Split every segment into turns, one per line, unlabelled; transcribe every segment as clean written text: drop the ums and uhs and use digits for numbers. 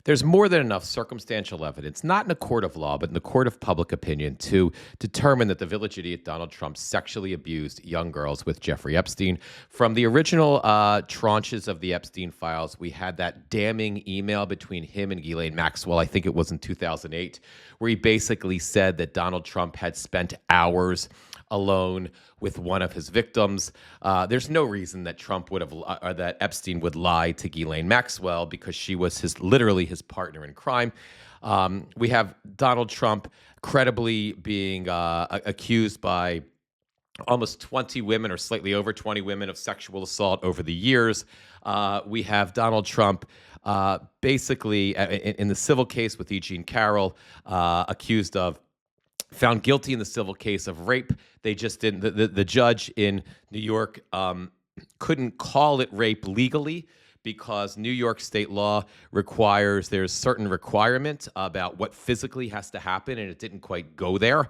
There's more than enough circumstantial evidence, not in a court of law, but in the court of public opinion, to determine that the village idiot Donald Trump sexually abused young girls with Jeffrey Epstein. From the original tranches of the Epstein files, we had that damning email between him and Ghislaine Maxwell, I think it was in 2008, where he basically said that Donald Trump had spent hours alone with one of his victims. There's no reason that Trump would have, or that Epstein would lie to Ghislaine Maxwell, because she was literally his partner in crime. We have Donald Trump credibly being accused by almost 20 women, or slightly over 20 women, of sexual assault over the years. We have Donald Trump basically in the civil case with E. Jean Carroll, found guilty in the civil case of rape. They just didn't. The judge in New York couldn't call it rape legally, because New York state law requires, there's certain requirement about what physically has to happen, and it didn't quite go there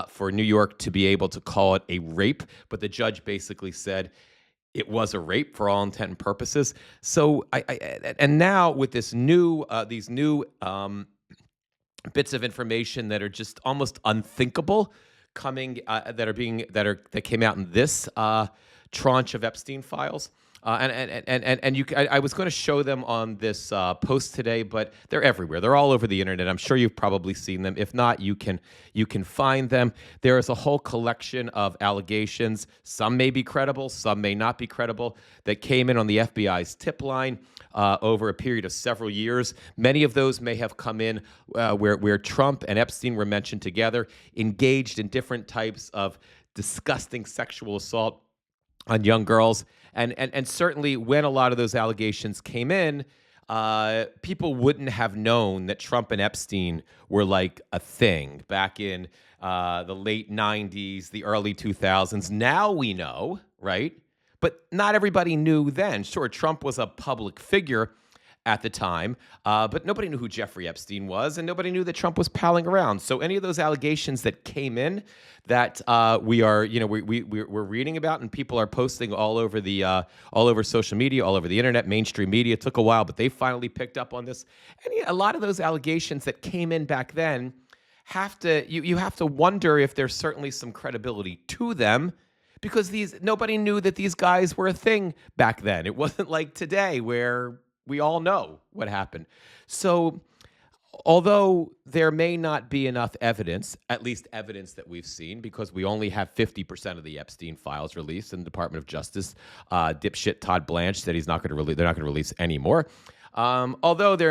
for New York to be able to call it a rape. But the judge basically said it was a rape for all intent and purposes. So, and now with this new, these new bits of information that are just almost unthinkable coming, that came out in this tranche of Epstein files. I was going to show them on this post today, but they're everywhere. They're all over the internet. I'm sure you've probably seen them. If not, you can find them. There is a whole collection of allegations. Some may be credible, some may not be credible, that came in on the FBI's tip line over a period of several years. Many of those may have come in where Trump and Epstein were mentioned together, engaged in different types of disgusting sexual assault on young girls. And certainly when a lot of those allegations came in, people wouldn't have known that Trump and Epstein were like a thing back in the late 90s, the early 2000s. Now we know, right? But not everybody knew then. Sure, Trump was a public figure at the time, but nobody knew who Jeffrey Epstein was, and nobody knew that Trump was palling around. So any of those allegations that came in that we're reading about, and people are posting all over social media, all over the internet, mainstream media, took a while, but they finally picked up on this. And a lot of those allegations that came in back then you have to wonder if there's certainly some credibility to them, because nobody knew that these guys were a thing back then. It wasn't like today where we all know what happened. So although there may not be enough evidence, at least evidence that we've seen, because we only have 50% of the Epstein files released, and the Department of Justice, dipshit Todd Blanche said they're not going to release any more. Although there